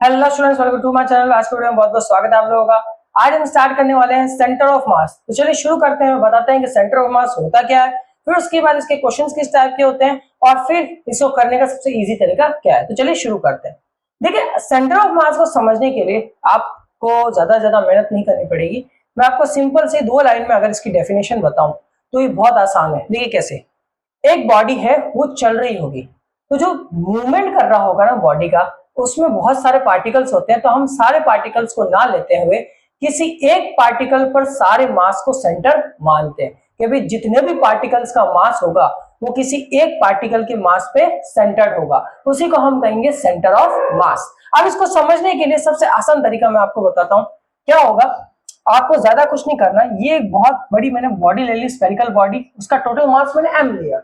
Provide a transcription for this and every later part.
Hello students, welcome to my channel. आज के video में बहुत बहुत स्वागत है आप लोगों का। आज हम स्टार्ट करने वाले हैं सेंटर ऑफ मास। तो चलिए शुरू करते हैं, बताते हैं कि सेंटर ऑफ मास होता क्या है, फिर उसके बाद इसके क्वेश्चंस किस टाइप के होते हैं और फिर इसको करने का सबसे इजी तरीका क्या है। तो चलिए शुरू करते हैं। देखिए, सेंटर ऑफ मास को समझने के लिए आपको ज्यादा मेहनत नहीं करनी पड़ेगी। मैं आपको सिंपल से 2 लाइन में अगर इसकी डेफिनेशन बताऊं तो ये बहुत आसान है। देखिए कैसे, एक बॉडी है, वो चल रही होगी, तो जो मूवमेंट कर रहा होगा ना बॉडी का, उसमें बहुत सारे पार्टिकल्स होते हैं। तो हम सारे पार्टिकल्स को ना लेते हुए किसी एक पार्टिकल पर सारे मास को सेंटर मानते हैं कि भाई जितने भी पार्टिकल्स का मास होगा वो किसी एक पार्टिकल के मास पे सेंटर्ड होगा, उसी को हम कहेंगे सेंटर ऑफ मास। अब इसको समझने के लिए सबसे आसान तरीका मैं आपको बताता हूं। क्या होगा, आपको ज्यादा कुछ नहीं करना। ये एक बहुत बड़ी मैंने बॉडी ले ली, स्फेरिकल बॉडी, उसका टोटल मास मैंने m लिया।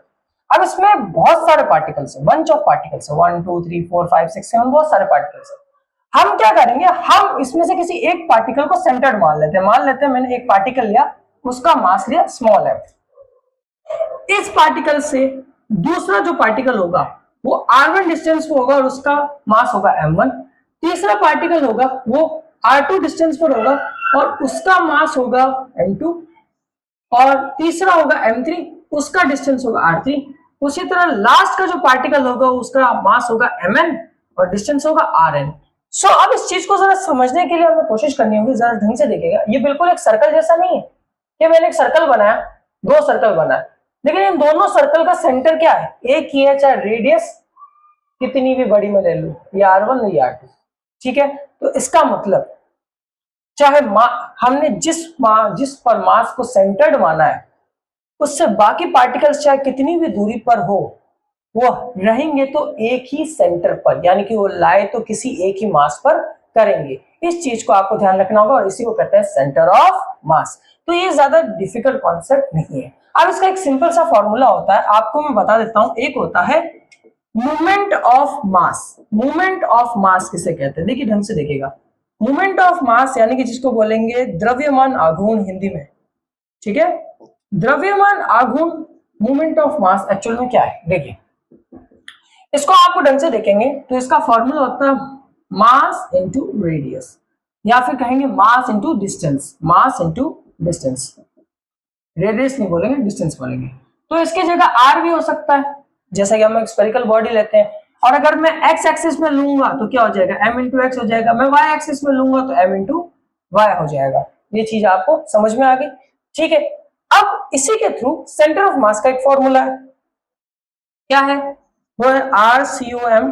अब इसमें बहुत सारे पार्टिकल्स है, बंच ऑफ पार्टिकल्स है, 1 2 3 4 5 6 7, बहुत सारे पार्टिकल्स है। हम क्या करेंगे, हम इसमें से किसी एक पार्टिकल को सेंटर्ड मान लेते हैं मैंने एक पार्टिकल लिया, उसका मास लिया स्मॉल m। इस पार्टिकल से दूसरा जो पार्टिकल होगा वो r1 डिस्टेंस पे होगा और उसका मास होगा m1। तीसरा पार्टिकल होगा वो r2 डिस्टेंस पर होगा और उसका मास होगा m2। और तीसरा होगा m3, उसका डिस्टेंस होगा r3। उसी तरह लास्ट का जो पार्टिकल होगा उसका मास होगा mn और डिस्टेंस होगा rn। सो अब इस चीज को जरा समझने के लिए हमें कोशिश करनी होगी, जरा ढंग से देखिएगा। ये बिल्कुल एक सर्कल जैसा नहीं है कि मैंने एक सर्कल बनाया, 2 सर्कल बनाया, लेकिन इन दोनों सर्कल का सेंटर क्या है, एक ही है, चाहे रेडियस कितनी भी बड़ी मैं ले लू, ये r1 ये r2। ठीक है, तो इसका मतलब चाहे हमने जिस पर मास को सेंटर्ड माना है उससे बाकी पार्टिकल्स चाहे कितनी भी दूरी पर हो, वो रहेंगे तो एक ही सेंटर पर, यानी कि वो लाए तो किसी एक ही मास पर करेंगे। इस चीज को आपको ध्यान रखना होगा और इसी को कहते हैं सेंटर ऑफ मास। तो ये ज्यादा डिफिकल्ट कॉन्सेप्ट नहीं है। अब इसका एक सिंपल सा फॉर्मूला होता है, आपको मैं बता देता हूं। एक होता है movement of mass. Movement of mass किसे कहते हैं, देखिए ढंग से देखिएगा। मूवमेंट ऑफ मास यानी कि जिसको बोलेंगे द्रव्यमान आघूर्ण हिंदी में। ठीक है, द्रव्यमान आघूर्ण मूवमेंट ऑफ मास एक्चुअल में क्या है, देखिए इसको आपको ढंग से देखेंगे तो इसका फॉर्मूला होता है मास इनटू रेडियस, या फिर कहेंगे mass into distance. Mass into distance, radius नहीं बोलेंगे, डिस्टेंस बोलेंगे। तो इसकी जगह आर भी हो सकता है, जैसा कि हम एक स्फेरिकल बॉडी लेते हैं। और अगर मैं एक्स एक्सिस में लूंगा तो क्या हो जाएगा, m इंटू एक्स हो जाएगा। मैं वाई एक्सिस में लूंगा तो m इंटू वाई हो जाएगा। ये चीज आपको समझ में आ गई। ठीक है, अब इसी के थ्रू सेंटर ऑफ मास का एक फॉर्मूला है, क्या है वो है R C O M.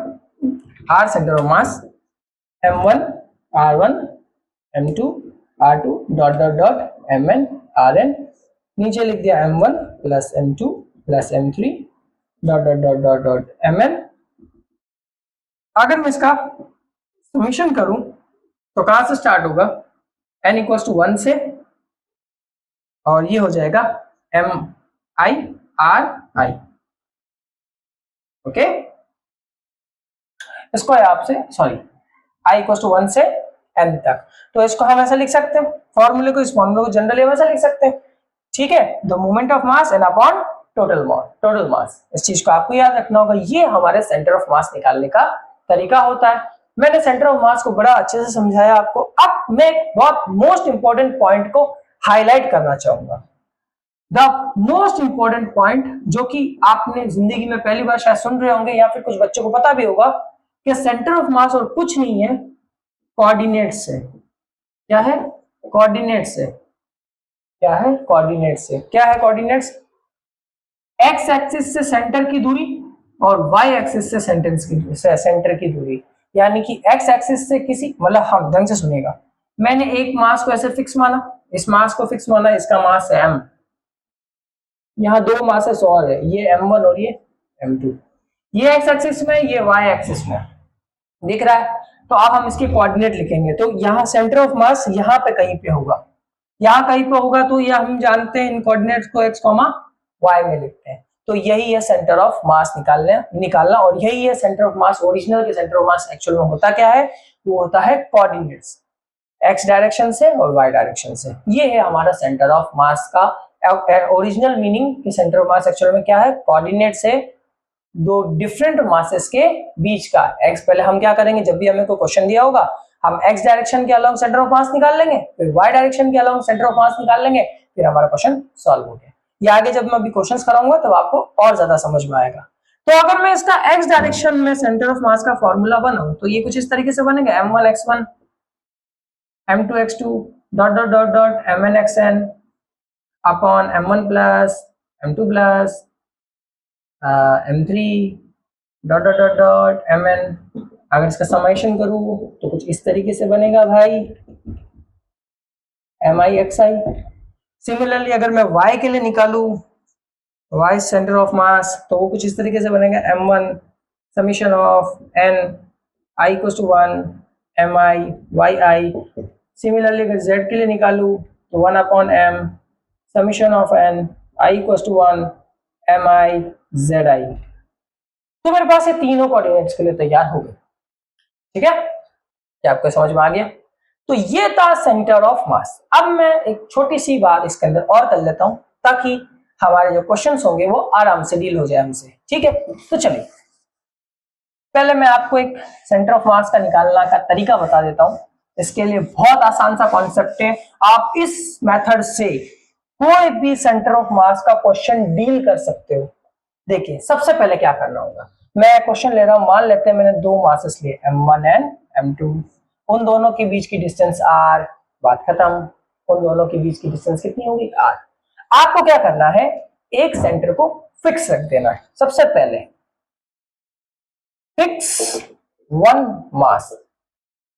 R centre of mass, m1 r1 m2 r2 dot dot dot mn rn। नीचे लिख दिया m1 plus m2 plus m3 dot dot dot dot dot mn। अगर मैं इसका समीशन करूं तो कहां से स्टार्ट होगा, n इक्वल टू 1 से, और ये हो जाएगा m i r i। Okay, इसको है आपसे सॉरी i इक्वल टू 1 से n तक। तो इसको हम ऐसा लिख सकते हैं, फॉर्मूले को, इस फॉर्मूले को जनरली हम ऐसा लिख सकते हैं। ठीक है, the moment of mass n upon total mass. इस चीज को आपको याद रखना होगा। ये हमारे सेंटर ऑफ मास निकालने का तरीका होता है। मैंने सेंटर ऑफ मास को बड़ा अच्छे से समझाया आपको। अब मैं एक बहुत मोस्ट इंपॉर्टेंट पॉइंट को हाईलाइट करना चाहूंगा। द मोस्ट इंपॉर्टेंट पॉइंट जो कि आपने जिंदगी में पहली बार शायद सुन रहे होंगे या फिर कुछ बच्चों को पता भी होगा कि सेंटर ऑफ मास और कुछ नहीं है, कोऑर्डिनेट्स है। क्या है, कोऑर्डिनेट्स है। क्या है, कोऑर्डिनेट्स है। क्या है कोऑर्डिनेट्स, एक्स एक्सिस से सेंटर की दूरी और वाई एक्सिस से सेंटर की दूरी। यानी कि एक्स एक्सिस से किसी, मतलब हम ढंग से सुनेगा, मैंने एक मास को ऐसे फिक्स माना, इस मास को फिक्स माना, इसका मास है m। यहाँ 2 मासेस और है, ये m1 और ये m2। ये एक्स एक्सिस में, ये वाई एक्सिस में, दिख रहा है। तो अब हम इसके कोऑर्डिनेट लिखेंगे। तो यहाँ सेंटर ऑफ मास यहाँ पे कहीं पे होगा, यहाँ कहीं पे होगा। तो ये हम जानते हैं, इन कोऑर्डिनेट्स को x, y में लिखते हैं। तो यही है सेंटर ऑफ मास निकालना, और यही है सेंटर ऑफ मास। ओरिजिनल के सेंटर ऑफ मास एक्चुअल में होता क्या है, वो होता है कोऑर्डिनेट्स, x डायरेक्शन से और y डायरेक्शन से। ये है हमारा सेंटर ऑफ मास का ओरिजिनल मीनिंग कि सेंटर ऑफ मास एक्चुअल में क्या है, कोऑर्डिनेट से दो डिफरेंट मासेस के बीच का x। पहले हम क्या करेंगे, जब भी हमें कोई क्वेश्चन दिया होगा हम x डायरेक्शन के अलोंग सेंटर ऑफ मास निकाल लेंगे, फिर y डायरेक्शन के अलोंग सेंटर ऑफ मास निकाल लेंगे, फिर हमारा क्वेश्चन सॉल्व हो गया। ये आगे जब मैं अभी क्वेश्चंस कराऊंगा तब आपको और ज्यादा समझ में आएगा। तो अगर मैं इसका x डायरेक्शन में सेंटर ऑफ मास का फॉर्मूला बनाऊं तो ये कुछ इस तरीके से बनेगा, m1x1 m2x2 dot dot dot dot mnxn upon m1 plus m2 plus m3 dot dot dot dot mn। अगर इसका समेशन करूं तो कुछ इस तरीके से बनेगा भाई, mixi। सिमिलरली अगर मैं y के लिए निकालूं, y सेंटर ऑफ मास, तो वो कुछ इस तरीके से बनेगा, m1 summation of n i equals to 1 mi yi। Similarly अगर z के लिए निकालूं तो 1 upon m summation of n i equals to 1 mi zi। तो मेरे पास ये तीनों कोऑर्डिनेट्स के लिए तैयार हो गए। ठीक है, क्या आपको समझ में आ गया? तो ये था सेंटर ऑफ मास। अब मैं एक छोटी सी बात इसके अंदर और कर लेता हूं ताकि हमारे जो क्वेश्चंस होंगे वो आराम से डील हो जाए हमसे। ठीक है, तो चलिए पहले मैं आपको एक सेंटर ऑफ मास का निकालना का तरीका बता देता हूं। इसके लिए बहुत आसान सा कॉन्सेप्ट है, आप इस मेथड से कोई भी सेंटर ऑफ मास का क्वेश्चन डील कर सकते हो। देखिए सबसे पहले क्या करना होगा, मैं क्वेश्चन ले रहा हूं, मान लेते हैं मैंने दो मासेस लिए m1 एंड m2, उन दोनों के बीच की डिस्टेंस r, बात खत्म। उन दोनों के बीच की डिस्टेंस कितनी होगी, r। आपको क्या करना है, एक सेंटर को फिक्स रख देना है। सबसे पहले फिक्स वन मास।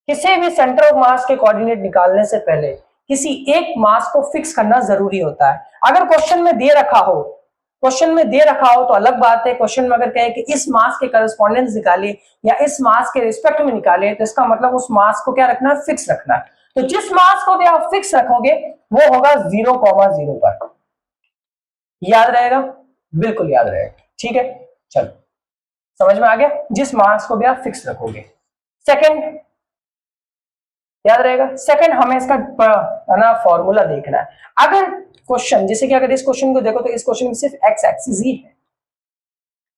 किसी भी सेंटर ऑफ मास के कोऑर्डिनेट निकालने से पहले किसी एक मास को फिक्स करना जरूरी होता है। अगर क्वेश्चन में दे रखा हो, तो अलग बात है। क्वेश्चन में अगर कहे कि इस मास के करस्पॉन्डेंस निकालिए या इस मास के रिस्पेक्ट में निकालिए, तो इसका मतलब उस मास को क्या रखना है, फिक्स रखना है। तो जिस मास को भी आप फिक्स रखोगे वो होगा 0,0 पर। याद रहेगा, बिल्कुल याद रहेगा। ठीक है, चलो समझ में आ गया, जिस मास को भी आप फिक्स रखोगे। सेकंड याद रहेगा, सेकंड हमें इसका ना फॉर्मूला देखना है। अगर क्वेश्चन, जैसे कि अगर इस क्वेश्चन को देखो तो इस क्वेश्चन में सिर्फ एक्स एक्सिस ही है,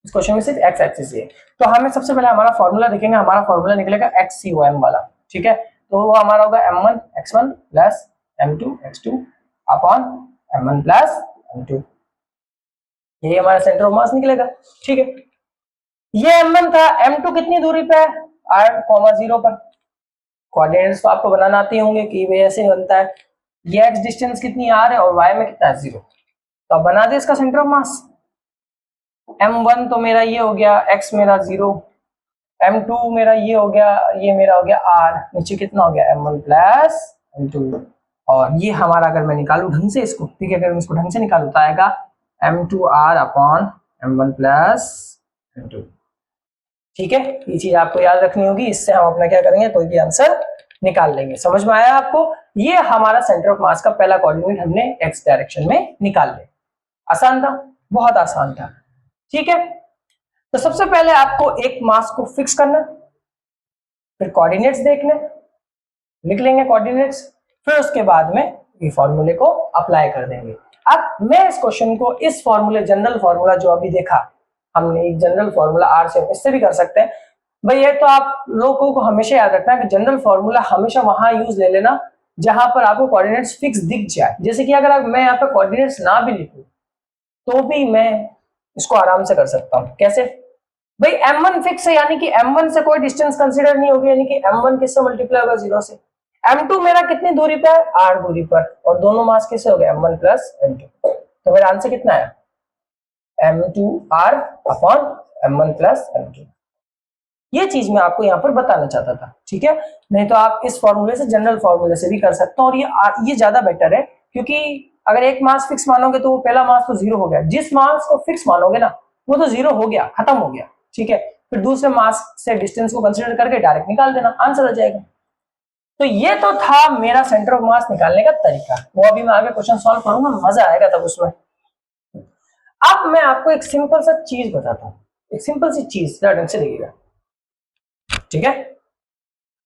इस क्वेश्चन में सिर्फ एक्स एक्सिस ही है, तो हमें सबसे पहले हमारा फॉर्मूला देखेंगे। हमारा फॉर्मूला निकलेगा XCOM वाला। ठीक है, तो वो हमारा होगा m1 x1 plus m2 x2 upon m1 plus m2। यही हमारा सेंटर ऑफ मास निकलेगा। ठीक है, ये m1 था, m2 कितनी दूरी पे है, r,0 पर। कोऑर्डिनेट्स तो आपको बनाना आते होंगे कि वे ऐसे बनता है, ये x डिस्टेंस कितनी r है और y में कितना है 0। तो अब बना दे इसका सेंटर ऑफ मास। m1 तो मेरा ये हो गया, x मेरा 0, m2 मेरा ये हो गया, ये मेरा हो गया r, नीचे कितना हो गया m1 प्लस m2। और ये हमारा अगर मैं निकालू ढंग से इसको, ठीक है, अगर मैं इसको ढंग से निकालू तो आएगा m2r upon m1 plus m2। ठीक है, ये चीज आपको याद रखनी होगी, इससे हम अपना क्या करेंगे, कोई भी आंसर निकाल लेंगे। समझ में आया आपको? ये हमारा सेंटर ऑफ मास का पहला कोऑर्डिनेट हमने x डायरेक्शन में निकाल लिया। आसान था, बहुत आसान था। ठीक है, तो सबसे पहले आपको एक मास को फिक्स करना, फिर कोऑर्डिनेट्स देखने, लिख लेंगे कोऑर्डिनेट्स, फिर उसके बाद में ये फॉर्मूले को अप्लाई कर देंगे। अब मैं इस क्वेश्चन को इस फॉर्मूले, जनरल फॉर्मूला जो अभी देखा हमने, एक जनरल फॉर्मूला r से, इससे भी कर सकते हैं भाई। ये तो आप लोगों को हमेशा याद रखना है कि जनरल फॉर्मूला हमेशा वहां यूज ले लेना जहां पर आपको कोऑर्डिनेट्स फिक्स दिख जाए। जैसे कि अगर मैं यहाँ पे कोऑर्डिनेट्स ना भी लिखूं तो भी मैं इसको आराम से कर सकता हूं। कैसे भाई, m1 फिक्स है, यानी कि m1 से कोई डिस्टेंस कंसीडर नहीं होगी, यानी कि m1 किससे मल्टीप्लाई होगा, 0 से। m2 मेरा कितनी दूरी पर है, r दूरी पर, और दोनों मास किससे हो गए, m1 प्लस m2। तो मेरा आंसर कितना है, m2r upon m1 plus m2। ये चीज मैं आपको यहाँ पर बताना चाहता था। ठीक है, नहीं तो आप इस फॉर्मूले से, जनरल फॉर्मूले से भी कर सकते हो, और ये ज्यादा बेटर है, क्योंकि अगर एक मास फिक्स मानोगे तो वो पहला मास तो 0 हो गया। जिस मास को फिक्स मानोगे ना वो तो 0 हो गया, खत्म हो गया। ठीक है, फिर दूसरे मास से डिस्टेंस को कंसिडर करके डायरेक्ट निकाल देना, आंसर आ जाएगा। तो ये तो था मेरा सेंटर ऑफ मास निकालने का तरीका। वो अभी मैं आगे क्वेश्चन सॉल्व करूंगा, मजा आएगा तब उसमें। अब मैं आपको एक सिंपल सा चीज बताता हूँ, एक सिंपल सी चीज, ढंग से देखिएगा। ठीक है,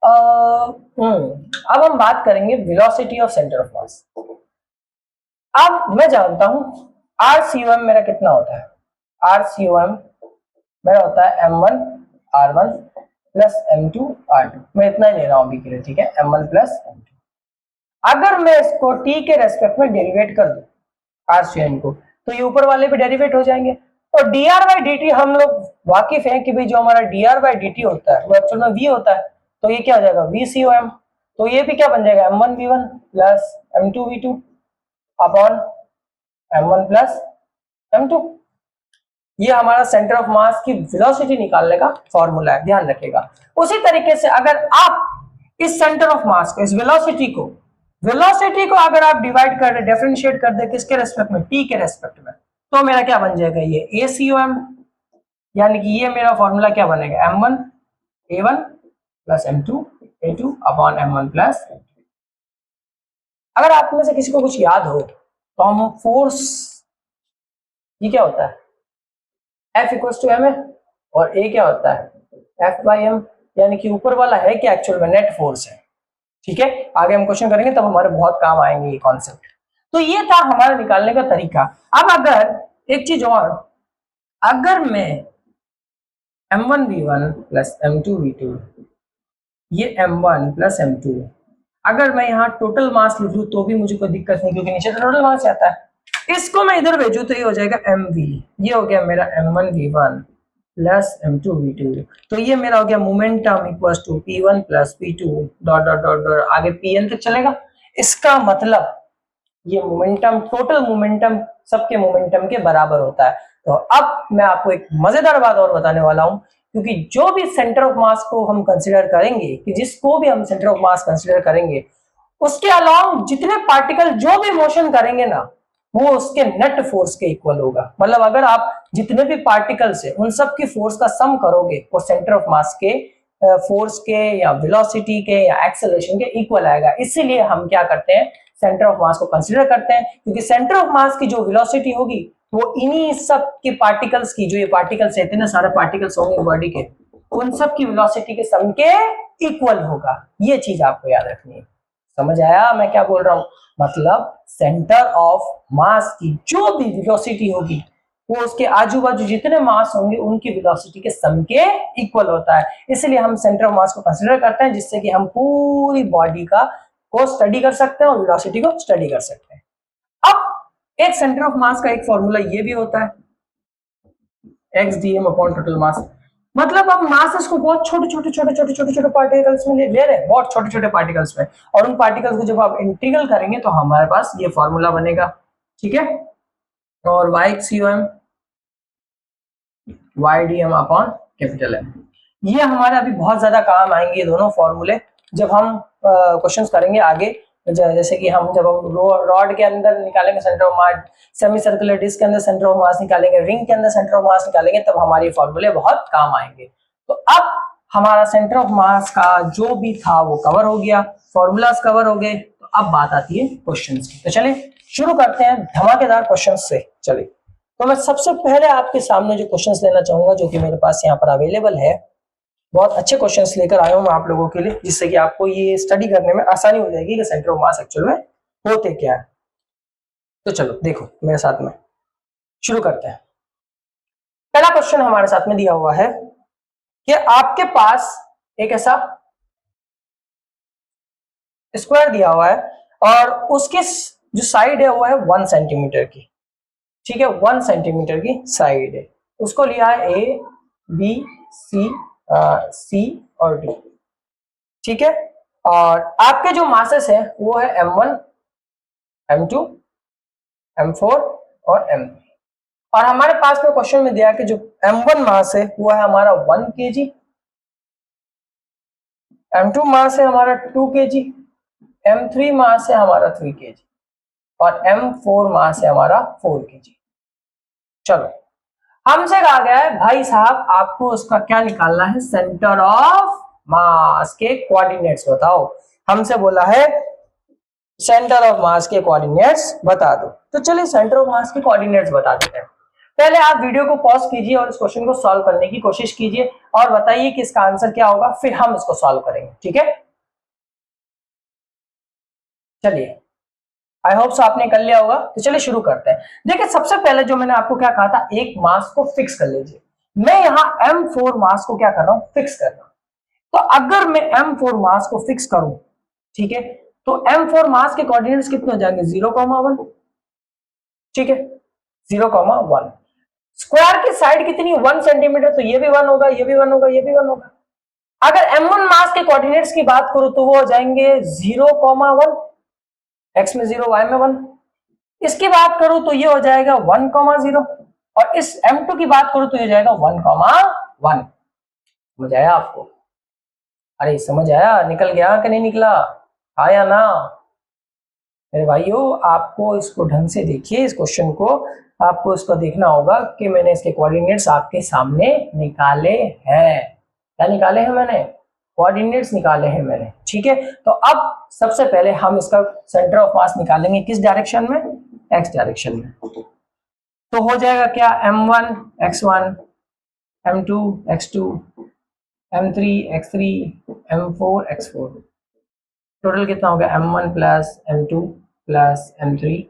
अब हम बात करेंगे वेलोसिटी ऑफ सेंटर ऑफ मास। अब मैं जानता हूं RCOM मेरा कितना होता है, RCOM मेरा होता है m1 r1 plus m2 r2। मैं इतना ही ले रहा हूं अभी के लिए, ठीक है, m1 प्लस m2। अगर मैं इसको t के रेस्पेक्ट में डेरिवेट कर दूं r स्क्वायर को, तो ये ऊपर वाले भी डेरिवेट हो जाएंगे। और dr बाई dt हम लोग वाकिफ हैं कि भाई जो हमारा dr बाई dt होता है वो एक्चुअल में v होता है, तो ये क्या हो जाएगा vcom। तो ये भी क्या बन जाएगा m1 v1 plus m2 v2 upon m1 plus m2। ये हमारा सेंटर ऑफ मास की वेलोसिटी निकालने का फॉर्मूला है, ध्यान रखिएगा। उसी तरीके से अगर आप इस सेंटर ऑफ मास को, इस वेलोसिटी को अगर आप डिवाइड कर दे, डिफरेंशिएट कर दे किसके रेस्पेक्ट में, टी के रेस्पेक्ट में, तो मेरा क्या बन जाएगा ये ACOM। यानी कि ये मेरा फॉर्मूला क्या बनेगा m1 a1 plus m2 a2 upon m1 plus. अगर आप में से किसी को कुछ याद हो तो हम फोर्स, ये क्या होता है F equals to m a, और A क्या होता है F बाई एम, यानी कि ऊपर वाला है कि एक्चुअल में नेट फोर्स है। ठीक है, आगे हम क्वेश्चन करेंगे तब हमारे बहुत काम आएंगे ये कॉन्सेप्ट। तो ये था हमारा निकालने का तरीका। अब अगर एक चीज और, अगर मैं m1 v1 plus m2 v2, ये m1 प्लस m2, अगर मैं यहाँ टोटल मास लिख लूं तो भी मुझे कोई दिक्कत नहीं, क्योंकि नीचे टोटल मास आता है। इसको मैं इधर भेजू तो ये हो जाएगा mv, ये हो गया मेरा m1 v1 plus m2 v2। तो ये मेरा हो गया momentum equals to p1 plus p2 dot dot dot dot आगे pn तक चलेगा। इसका मतलब ये मोमेंटम, टोटल मोमेंटम सबके मोमेंटम के बराबर होता है। तो अब मैं आपको एक मजेदार बात और बताने वाला हूं, क्योंकि जो भी सेंटर ऑफ मास को हम कंसीडर करेंगे, कि जिसको भी हम सेंटर ऑफ मास कंसीडर करेंगे, उसके अलावा जितने पार्टिकल जो भी मोशन करेंगे ना, वो उसके नेट फोर्स के इक्वल होगा। मतलब अगर आप जितने भी पार्टिकल्स है उन सब की फोर्स का सम करोगे, वो सेंटर ऑफ मास के फोर्स के या वेलोसिटी के या एक्सेलरेशन के इक्वल आएगा। इसीलिए हम क्या करते हैं, सेंटर ऑफ मास को कंसीडर करते हैं, क्योंकि सेंटर ऑफ मास की जो वेलोसिटी होगी वो इन्हीं सब के पार्टिकल्स की, जो ये पार्टिकल्स है, इतने सारे पार्टिकल्स होंगे बॉडी के, उन सब की वेलोसिटी के सम के इक्वल होगा। ये चीज आपको याद रखनी है। समझ आया मैं क्या बोल रहा हूं? मतलब सेंटर ऑफ मास की जो भी वेलोसिटी होगी वो उसके आजू बाजू जितने मास होंगे उनकी वेलोसिटी के सम के इक्वल होता है। इसलिए हम सेंटर ऑफ मास को कंसीडर करते हैं, जिससे कि हम पूरी बॉडी को स्टडी कर सकते हैं और वेलोसिटी को स्टडी कर सकते हैं। अब एक सेंटर ऑफ मास का एक फॉर्मूला ये भी होता है x dm अपॉन टोटल मास। मतलब अब मासेस को बहुत छोटे पार्टिकल्स में ले रहे हैं, बहुत छोटे छोटे पार्टिकल्स में, और उन पार्टिकल्स को जब आप इंटीग्रल करेंगे तो हमारे पास ये फॉर्मूला बनेगा। ठीक है, और yxum ydm upon capital M, ये हमारे अभी बहुत ज्यादा काम आएंगे ये दोनों फॉर्मूले जब हम क्वेश्चंस करेंगे आगे। जैसे कि जब हम रॉड के अंदर निकालेंगे centre of mass, semi circular disc के अंदर सेंटर ऑफ मास निकालेंगे, रिंग के अंदर सेंटर ऑफ मास निकालेंगे, तब हमारे फॉर्मूले बहुत काम आएंगे। तो अब हमारा सेंटर ऑफ मास का जो भी था वो कवर हो गया, फॉर्मूलाज कवर हो गए। तो अब बात आती है क्वेश्चंस की। तो चलिए शुरू करते हैं धमाकेदार क्वेश्चन से। चलिए, तो मैं सबसे पहले आपके सामने जो क्वेश्चंस लेना चाहूंगा, जो कि मेरे पास यहाँ पर अवेलेबल है, बहुत अच्छे क्वेश्चंस लेकर आया हूं मैं आप लोगों के लिए, जिससे कि आपको ये स्टडी करने में आसानी हो जाएगी कि सेंटर ऑफ मास एक्चुअल में होते क्या है। तो चलो देखो मेरे साथ में, शुरू करते हैं। पहला क्वेश्चन हमारे साथ में दिया हुआ है कि आपके पास एक ऐसा स्क्वायर दिया हुआ है और उसकी जो साइड है वो है 1 सेंटीमीटर की। ठीक है, 1 सेंटीमीटर की साइड है, उसको लिया है A B C और D। ठीक है, और आपके जो मासेस है वो है M1 M2 M4 और M3। और हमारे पास में क्वेश्चन में दिया कि जो M1 मास है वो है हमारा 1 kg, M2 मास है हमारा 2 kg, M3 मास है हमारा 3 kg और M4 मास है हमारा 4 kg। चलो, हमसे कहा गया है भाई साहब आपको उसका क्या निकालना है, सेंटर ऑफ मास के कोऑर्डिनेट्स बताओ। हमसे बोला है सेंटर ऑफ मास के कोऑर्डिनेट्स बता दो। तो चलिए सेंटर ऑफ मास के कोऑर्डिनेट्स बता देते हैं। पहले आप वीडियो को पॉज कीजिए और इस क्वेश्चन को सॉल्व करने की कोशिश कीजिए और बताइए कि इसका आंसर क्या होगा, फिर हम इसको सॉल्व करेंगे। ठीक है, चलिए, आई होप सो आपने कर लिया होगा। तो चलिए शुरू करते हैं। देखिए सबसे पहले जो मैंने आपको क्या कहा था, एक मास को फिक्स कर लीजिए। मैं यहाँ M4 मास को क्या कर रहा हूं, फिक्स कर रहा हूं। तो अगर मैं M4 मास को फिक्स करूं, ठीक है, तो M4 मास के कोऑर्डिनेट्स कितने हो जाएंगे, 0,1, ठीक है, 0,1। स्क्वायर की साइड कितनी, 1 सेंटीमीटर, तो ये भी 1 होगा, ये भी 1 होगा, ये भी 1 होगा। अगर M1 मास के कोऑर्डिनेट्स की बात करूं तो वो हो जाएंगे 0,1, x में 0 y में 1। इसकी बात करूं तो ये हो जाएगा 1,0, और इस M2 की बात करूं तो ये हो जाएगा 1,1। समझ आया आपको? अरे समझ आया, निकल गया कि नहीं निकला, आया ना मेरे भाइयों? आपको इसको ढंग से देखिए, इस क्वेश्चन को आपको इसको देखना होगा कि मैंने इसके कोऑर्डिनेट्स आपके सामने निकाले हैं। क्या निकाले हैं मैंने? कोऑर्डिनेट्स निकाले हैं मैंने, ठीक है। तो अब सबसे पहले हम इसका सेंटर ऑफ मास निकालेंगे, किस डायरेक्शन में, एक्स डायरेक्शन में। तो हो जाएगा क्या, m1 x1, m2 x2, m3 x3, m4 x4। Total कितना हो गया, m1 plus m2 plus m3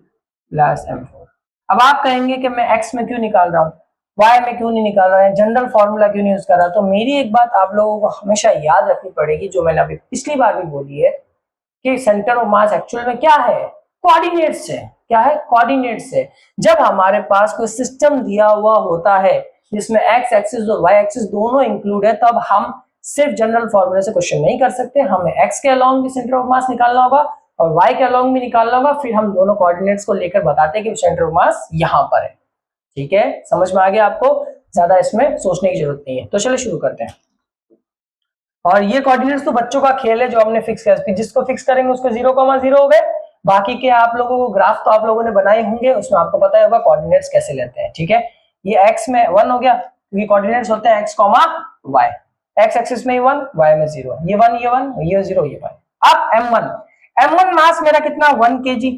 plus m4। अब आप कहेंगे कि मैं x में क्यों निकाल रहा हूँ, y में क्यों नहीं निकाल रहा है, जनरल फॉर्मूला क्यों नहीं यूज कर रहा? तो मेरी एक बात आप लोगों को हमेशा याद रखनी पड़ेगी, जो मैंने अभी पिछली बार भी बोली है, कि सेंटर ऑफ मास एक्चुअल में क्या है, कोऑर्डिनेट्स है। क्या है, कोऑर्डिनेट्स है। जब हमारे पास कोई सिस्टम दिया हुआ होता है जिसमें एक्स एक्सिस और वाई एक्सिस दोनों इंक्लूड है, तब हम सिर्फ जनरल फॉर्मूले से क्वेश्चन नहीं कर सकते, हमें एक्स के अलोंग भी सेंटर ऑफ मास निकालना होगा और वाई के अलोंग भी निकालना होगा। फिर हम दोनों कोऑर्डिनेट्स को लेकर बताते हैं कि सेंटर ऑफ मास यहां पर है। ठीक है, समझ में आ गया आपको? ज्यादा इसमें सोचने की जरूरत नहीं है। तो चलिए शुरू करते हैं। और ये कोऑर्डिनेट्स तो बच्चों का खेल है जो हमने फिक्स किया, जिसको फिक्स करेंगे उसको 0,0 हो गए। बाकी के आप लोगों को ग्राफ तो आप लोगों ने बनाए होंगे, उसमें आपको पता होगा कोऑर्डिनेट्स कैसे लेते हैं। ठीक है, ये x में 1 हो गया, ये कोऑर्डिनेट्स होते हैं x, y। x एक्सिस में 1, y में 0, ये 1, ये 1, ये 0, ये 1। अब m1 मास मेरा कितना, 1 kg,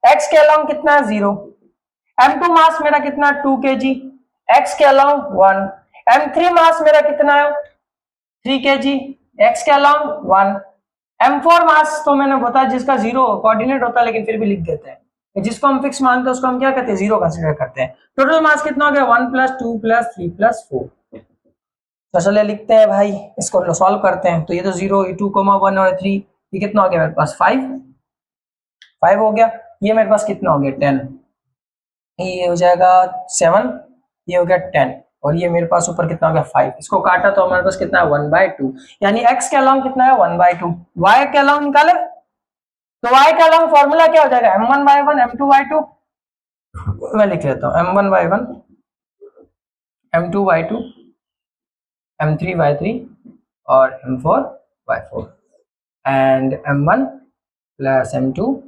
x के अलोंग कितना, 0। m2 मास मेरा कितना, 2 kg, x के अलोंग 1। m3 मास मेरा कितना है, 3 kg, x के अलोंग 1। m4 मास तो मैंने बताया जिसका 0 कोऑर्डिनेट होता है, लेकिन फिर भी लिख देते हैं, जिसको हम फिक्स मानते हैं उसको हम क्या कहते हैं, 0 कंसीडर करते हैं। टोटल मास कितना हो गया, 1 + 2 + 3 + 4। तो चलिए लिखते हैं भाई, इसको सॉल्व करते हैं। तो ये तो 0, ये 2, 1 और 3, ये कितना हो गया मेरे पास, 5 हो गया। ये मेरे पास कितना हो गया, 10, ये हो जाएगा 7, ये हो गया 10, और ये मेरे पास ऊपर कितना हो गया, 5। इसको काटा तो हमारे पास कितना है, 1/2। यानी x के अलोंग कितना है, 1/2। y के अलोंग निकाले तो y के अलोंग फॉर्मूला क्या हो जाएगा, m1/1 m2/2। मैं लिख लेता हूँ, m1/1 m2/2 m3/3 और m4/4 and m1 + m2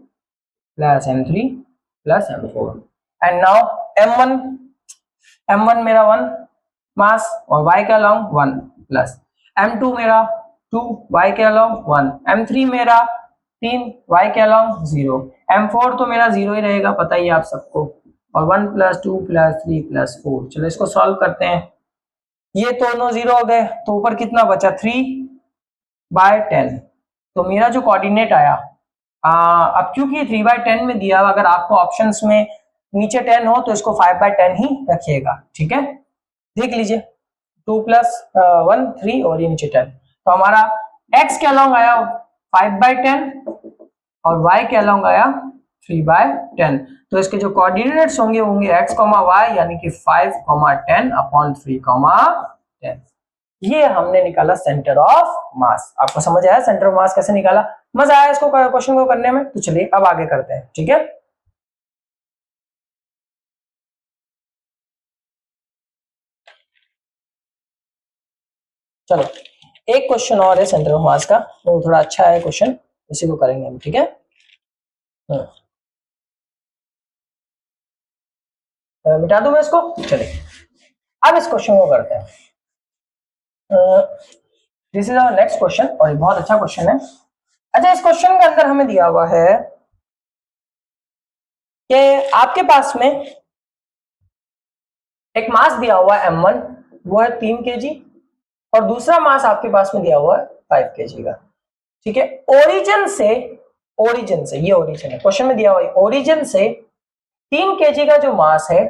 + m3 + m4। And now m1 मेरा 1 मास और y के अलोंग 1 प्लस m2 मेरा 2, y के अलोंग 1, m3 मेरा 3, y के अलोंग 0, m4 तो मेरा 0 ही रहेगा, पता ही आप सबको, और 1 + 2 + 3 + 4। चलो इसको सॉल्व करते हैं। ये दोनों 0 हो गए, तो ऊपर कितना बचा, 3/10। तो मेरा जो कोऑर्डिनेट आया, अब क्योंकि 3/10 में दिया, अगर आपको ऑप्शंस में नीचे 10 हो तो इसको 5/10 ही रखिएगा। ठीक है, देख लीजिए, 2 + 1 3 और ये नीचे 10। तो हमारा x के अलोंग आया 5/10 और y के अलोंग आया 3/10। तो इसके जो कोऑर्डिनेट्स होंगे x, y, यानी कि 5, 10/3, 10। ये हमने निकाला सेंटर ऑफ मास। आपको समझ आया सेंटर ऑफ मास कैसे निकाला? मजा आया इसको क्वेश्चन को करने में? तो चलिए अब आगे करते हैं। ठीक है, चलो एक क्वेश्चन और है सेंटर ऑफ मास का, वो थोड़ा अच्छा है क्वेश्चन, उसी को करेंगे हम। ठीक है, मिटा दूं मैं इसको। चलिए अब इस क्वेश्चन को करते हैं। This is our next question, और बहुत अच्छा क्वेश्चन है। अच्छा, इस क्वेश्चन के अंदर हमें दिया हुआ है कि आपके पास में एक मास दिया हुआ है m1, वो है 3 kg, और दूसरा मास आपके पास में दिया हुआ है 5 kg का। ठीक है, ओरिजिन से ये ओरिजिन है, क्वेश्चन में दिया हुआ है ओरिजिन से 3 kg का जो मास है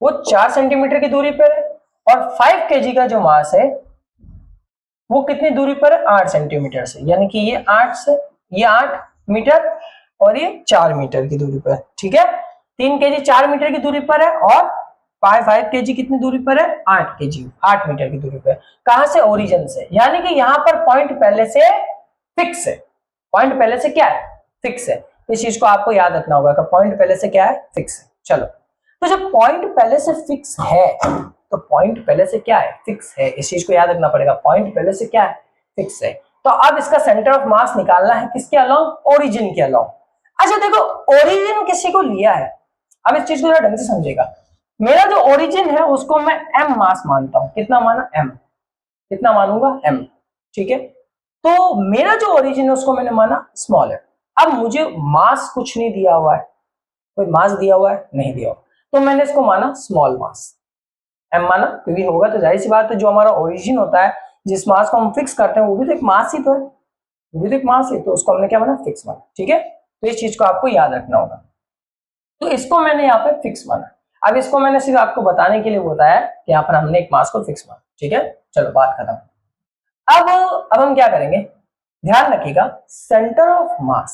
वो 4 सेंटीमीटर की दूरी पर है, और 5 केजी का जो मास है वो कितनी दूरी पर है, 8 सेंटीमीटर से, यानी कि ये 8 मीटर और ये 4 मीटर की दूरी पर, ठीक है। 3 केजी 4 मीटर की दूरी पर है और 5 केजी कितनी दूरी पर है, 8 केजी 8 मीटर की दूरी पर। कहां से, ओरिजिन से, यानी कि यहां पर पॉइंट पहले से फिक्स है, पॉइंट पहले से क्या है, फिक्स है। इस चीज को आपको याद रखना होगा कि पॉइंट पहले से क्या है, फिक्स है। चलो, तो जब पॉइंट पहले से फिक्स है तो पॉइंट पहले से क्या है, फिक्स है, इस चीज को याद रखना पड़ेगा, पॉइंट पहले से क्या है, फिक्स है। तो अब इसका सेंटर ऑफ मास निकालना है किसके अलोंग, ओरिजिन के अलोंग। अच्छा देखो, ओरिजिन किसी को लिया है, अब इस चीज को ढंग से समझेगा। मेरा जो ओरिजिन है उसको मैं m मास मानता हूं, कितना माना, m, कितना मानूंगा, m, ठीक है। तो मेरा जो ओरिजिन है उसको मैंने माना स्मॉल है। अब मुझे मास कुछ नहीं दिया हुआ है, कोई मास दिया हुआ है नहीं दिया हुआ, तो मैंने इसको माना स्मॉल मास, m माना, क्योंकि होगा तो जाहिर सी बात है जो हमारा ओरिजिन होता है, जिस मास को हम फिक्स करते हैं वो भी तो एक मास ही तो है, वो भी तो एक मास है, तो उसको हमने क्या माना, फिक्स माना, ठीक है। तो इस चीज को आपको याद रखना होगा। तो इसको मैंने यहाँ पे फिक्स माना। अब इसको मैंने सिर्फ आपको बताने के लिए बताया कि यहाँ पर हमने एक मास को फिक्स माना, ठीक है। चलो बात खत्म। अब हम क्या करेंगे, ध्यान रखिएगा, centre of mass,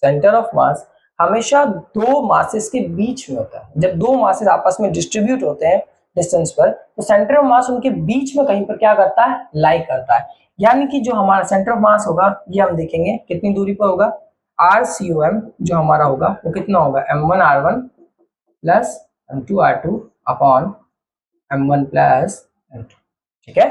centre of मास हमेशा दो मासेस के बीच में होता है। जब दो मासेस आपस में डिस्ट्रीब्यूट होते हैं डिस्टेंस पर, तो सेंटर ऑफ मास उनके बीच में कहीं पर क्या करता है, लाई करता है। यानी कि जो हमारा सेंटर ऑफ मास होगा ये हम देखेंगे कितनी दूरी पर होगा, RCOM जो हमारा होगा वो कितना होगा, M1R1 plus M2R2 upon M1 plus M2, ठीक है।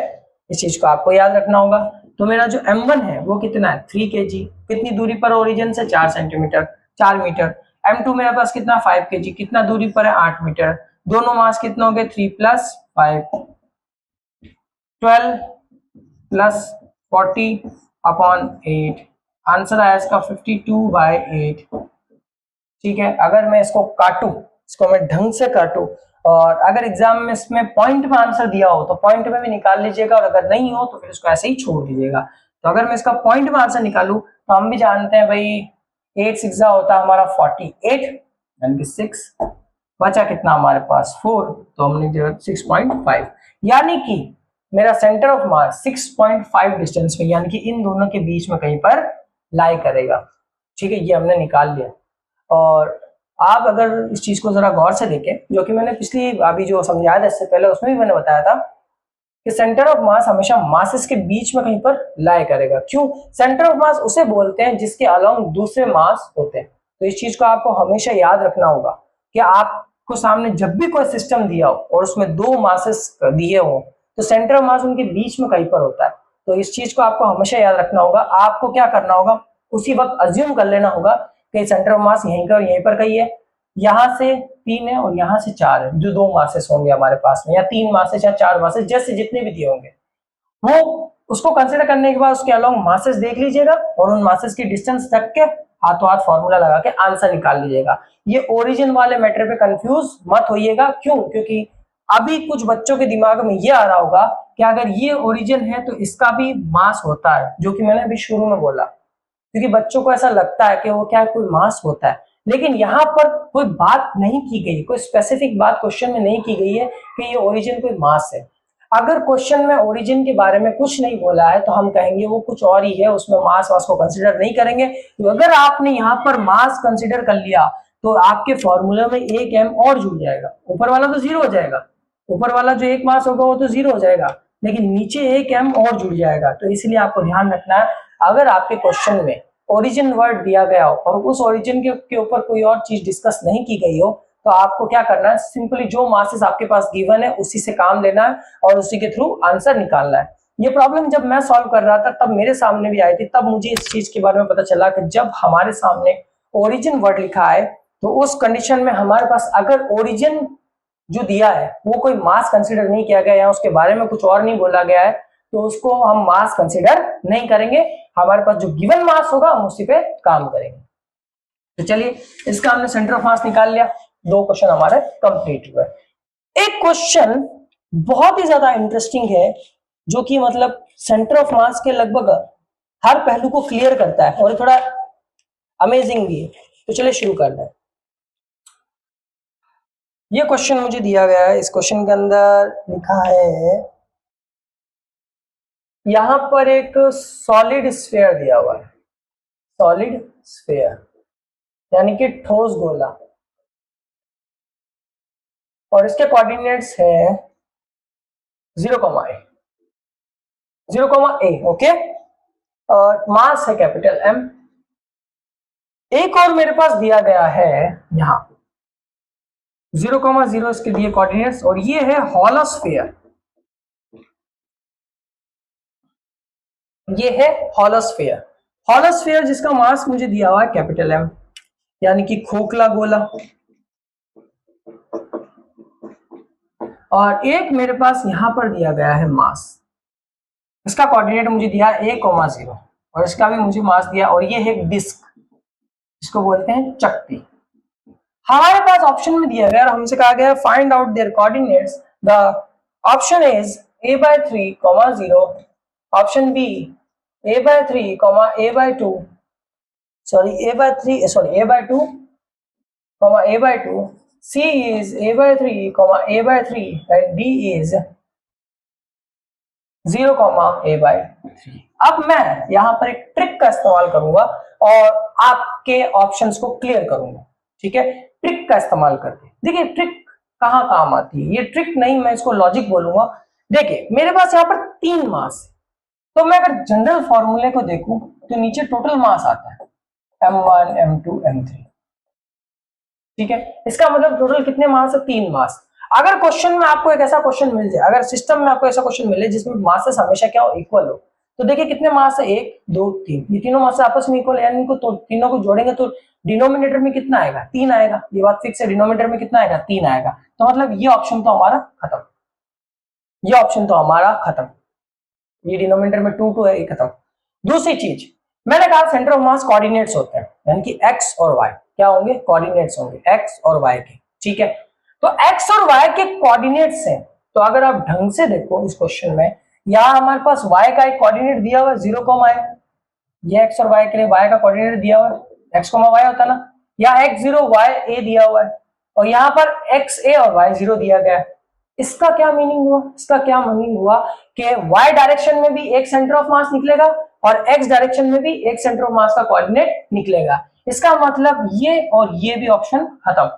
इस चीज को आपको याद रखना होगा। तो मेरा जो M1 है वो कितना है, 3 केजी, कितनी दूरी पर ओरिजिन से, 4 सेंटीमीटर, 4 मीटर। M2 मेरे पास कितना, 5 केजी, कितना दूरी पर है, 8 मीटर। दोनों मास कितना हो गए, 3 प्लस 5, 12 प्लस 40 अपॉन 8, आंसर आया इसका 52/8, ठीक है। अगर मैं इसको काटूं, इसको मैं ढंग से काटूं, और अगर एग्जाम में इसमें पॉइंट में आंसर दिया हो तो पॉइंट में भी निकाल लीजिएगा, और अगर नहीं हो तो फिर इसको ऐसे ही छोड़ दीजिएगा। तो अगर मैं इसका पॉइंट में आंसर निकालूं तो हम भी जानते हैं भाई 8 6 होता है हमारा 48, यानी कि 6, बचा कितना हमारे पास 4, तो हमने जो 6.5, यानी कि मेरा सेंटर ऑफ मास 6.5 डिस्टेंस में, यानी कि इन दोनों के बीच में कहीं पर लाई करेगा, ठीक है। ये हमने निकाल लिया। और आप अगर इस चीज को जरा गौर से देखें, जो कि मैंने पिछली अभी जो समझाया था इससे पहले उसमें भी मैंने बताया था कि सेंटर ऑफ मास हमेशा मासेस के बीच में कहीं पर लाई करेगा। क्यों, सेंटर ऑफ मास उसे बोलते हैं जिसके अलोंग दूसरे मास होते हैं। तो इस चीज को आपको हमेशा याद रखना होगा कि आपको सामने जब भी कोई सिस्टम दिया हो और उसमें दो मासेस दिए हो तो सेंटर ऑफ मास उनके बीच में कहीं पर होता है। तो इस चीज को आपको हमेशा याद रखना होगा। आपको क्या करना होगा, उसी वक्त अज्यूम कर लेना होगा कि सेंटर ऑफ मास यहीं पर यहीं पर कहीं है, यहां से 3 है और यहां से 4 है, जो दो मासेस होंगे हमारे पास में, या 3 मासेस या 4 मासेस, जैसे जितने भी दिए होंगे वो उसको कंसिडर करने के बाद उसके अलोंग मासेस देख लीजिएगा और उन मासेस की डिस्टेंस रख के हाथों हाथ फॉर्मूला लगा के आंसर निकाल लीजिएगा। ये ओरिजिन वाले मैटर पे कंफ्यूज मत होइएगा। क्यों, क्योंकि अभी कुछ बच्चों के दिमाग में ये आ रहा होगा कि अगर ये ओरिजिन है तो इसका भी मास होता है, जो कि मैंने अभी शुरू में बोला, क्योंकि बच्चों को ऐसा लगता है कि वो क्या कोई मास होता है, लेकिन यहाँ पर कोई बात नहीं की गई, कोई स्पेसिफिक बात क्वेश्चन में नहीं की गई है कि ये ओरिजिन कोई मास है। अगर क्वेश्चन में ओरिजिन के बारे में कुछ नहीं बोला है तो हम कहेंगे वो कुछ और ही है, उसमें मास वास को कंसिडर नहीं करेंगे। तो अगर आपने यहाँ पर मास कंसिडर कर लिया तो आपके फॉर्मूले में 1 m और जुड़ जाएगा, ऊपर वाला तो 0 हो जाएगा, ऊपर वाला जो 1 मास होगा वो तो 0 हो जाएगा, लेकिन नीचे 1 m और जुड़ जाएगा। तो इसलिए आपको ध्यान रखना है, अगर आपके क्वेश्चन में ओरिजिन वर्ड दिया गया हो और उस ओरिजिन के ऊपर कोई और चीज डिस्कस नहीं की गई हो, तो आपको क्या करना है, सिंपली जो मासेस आपके पास गिवन है उसी से काम लेना है और उसी के थ्रू आंसर निकालना है। ये प्रॉब्लम जब मैं सॉल्व कर रहा था तब मेरे सामने भी आई थी, तब मुझे इस चीज के बारे में पता चला कि जब हमारे सामने ओरिजिन वर्ड लिखा है तो उस कंडीशन में हमारे पास अगर ओरिजिन जो दिया है वो कोई मास कंसिडर नहीं किया गया है, उसके बारे में कुछ और नहीं बोला गया है, तो उसको हम मास कंसिडर नहीं करेंगे। हमारे पास जो गिवन मास होगा हम उसी पे काम करेंगे। तो चलिए, इसका हमने सेंटर ऑफ मास निकाल लिया, 2 क्वेश्चन हमारे कंप्लीट हुए। एक क्वेश्चन बहुत ही ज्यादा इंटरेस्टिंग है जो कि मतलब सेंटर ऑफ मास के लगभग हर पहलू को क्लियर करता है और थोड़ा अमेजिंग भी है। तो चलिए शुरू करते हैं। ये क्वेश्चन मुझे दिया गया है, इस क्वेश्चन के अंदर लिखा है, यहां पर एक सॉलिड स्फीयर दिया हुआ है, सॉलिड स्फीयर यानी कि ठोस गोला, और इसके कोऑर्डिनेट्स है 0, ए, 0, ए, ओके, और मास है कैपिटल एम। एक और मेरे पास दिया गया है यहां 0, 0 इसके दिए कोऑर्डिनेट्स, और ये है हॉलोस्फीयर, ये है हॉलोस्फीयर। हॉलोस्फीयर जिसका मास मुझे दिया हुआ है कैपिटल एम, यानी कि खोखला गोला, और एक मेरे पास यहां पर दिया गया है मास, इसका कोऑर्डिनेट मुझे दिया 1, 0, और इसका भी मुझे मास दिया, और ये है एक डिस्क, इसको बोलते हैं चकती। हमारे पास ऑप्शन में दिया गया और हमसे कहा गया find out their coordinates, the option is a/3, 0, option B a/3, a/2, sorry a/3, sorry a/2, a/2, C is a/3, a/3, and D is 0, a/3। अब मैं यहां पर एक ट्रिक का इस्तेमाल करूंगा और आपके ऑप्शंस को क्लियर करूंगा, ठीक है, ट्रिक का इस्तेमाल करके। देखिए ट्रिक कहां काम आती है, ये ट्रिक नहीं, मैं इसको लॉजिक बोलूंगा। देखिए मेरे पास यहाँ पर 3 मास है, तो मैं अगर जनरल फॉर्मूले को देखूं तो नीचे टोटल मास आता है m1, m2, m3, ठीक है, इसका मतलब टोटल कितने मास है, 3 मास। अगर क्वेश्चन में आपको एक ऐसा क्वेश्चन मिल जाए, अगर सिस्टम में आपको ऐसा क्वेश्चन मिले जिसमें मासेस हमेशा क्या हो, इक्वल हो, तो देखिए कितने मास है, 1, 2, 3, ये तीनों मास आपस में इक्वल है, यानी इनको तो तीनों को जोड़ेंगे तो डिनोमिनेटर में कितना आएगा, 3 आएगा, ये बात फिक्स है, डिनोमिनेटर में कितना आएगा, 3 आएगा, तो मतलब ये ऑप्शन तो हमारा खत्म, ये ऑप्शन तो हमारा खत्म, ये डिनोमिनेटर में 2 2 है, ये खत्म। दूसरी चीज मैंने कहा सेंटर ऑफ मास कोऑर्डिनेट्स होते हैं, यानी कि एक्स और वाई क्या होंगे, कोऑर्डिनेट्स होंगे एक्स और वाई के, ठीक है। तो एक्स और वाई के कोऑर्डिनेट्स हैं, तो अगर आप ढंग से देखो इस क्वेश्चन में, यहां हमारे पास वाई का एक कोऑर्डिनेट दिया हुआ है 0, ये एक्स और वाई के लिए वाई का कोऑर्डिनेट दिया हुआ है, एक्स वाई होता है ना, या x0 y a दिया हुआ है, और यहाँ पर x a और y 0 दिया गया है। इसका क्या मीनिंग हुआ, इसका क्या मीनिंग हुआ कि y डायरेक्शन में भी एक सेंटर ऑफ मास निकलेगा और x डायरेक्शन में भी एक सेंटर ऑफ मास का कोऑर्डिनेट निकलेगा। इसका मतलब ये और ये भी ऑप्शन खत्म,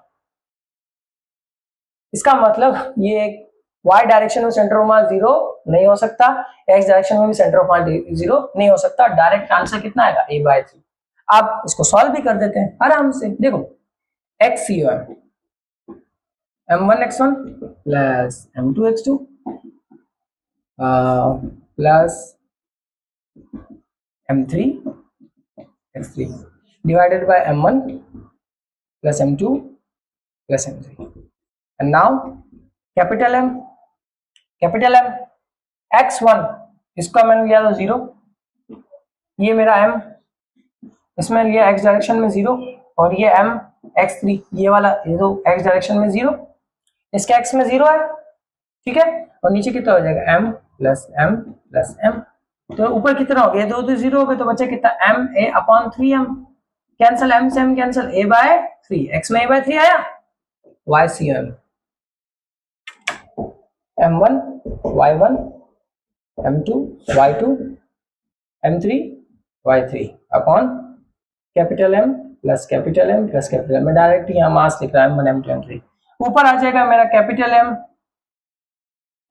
इसका मतलब ये y डायरेक्शन में सेंटर ऑफ मास 0 नहीं हो सकता, x डायरेक्शन में भी सेंटर ऑफ मास 0 नहीं हो सकता, डायरेक्ट आंसर कितना आएगा, a/3। आप इसको सॉल्व भी कर देते हैं आराम से, देखो xcum m1 x1 plus m2 x2 plus m3 x3 divided by m1 plus m2 plus m3, and now capital M x1, इसका मैंने लिया था 0, ये मेरा m, इसमें लिया x डायरेक्शन में 0, और ये m x3, ये वाला ये दो x डायरेक्शन में 0, इसका x में 0 है, ठीक है, और नीचे कितना हो जाएगा m प्लस m, तो ऊपर कितना हो गया, दो 0 हो गए, तो बचा कितना m a/3m, कैंसिल m से m कैंसिल, a/3, x में a/3 आया, y cm m1 y1 m2 y2 m3 y3 upon capital M plus capital M plus capital M, मैं डायरेक्ट यहाँ मास लिख रहा है m1 m2 m3, ऊपर आ जाएगा मेरा कैपिटल M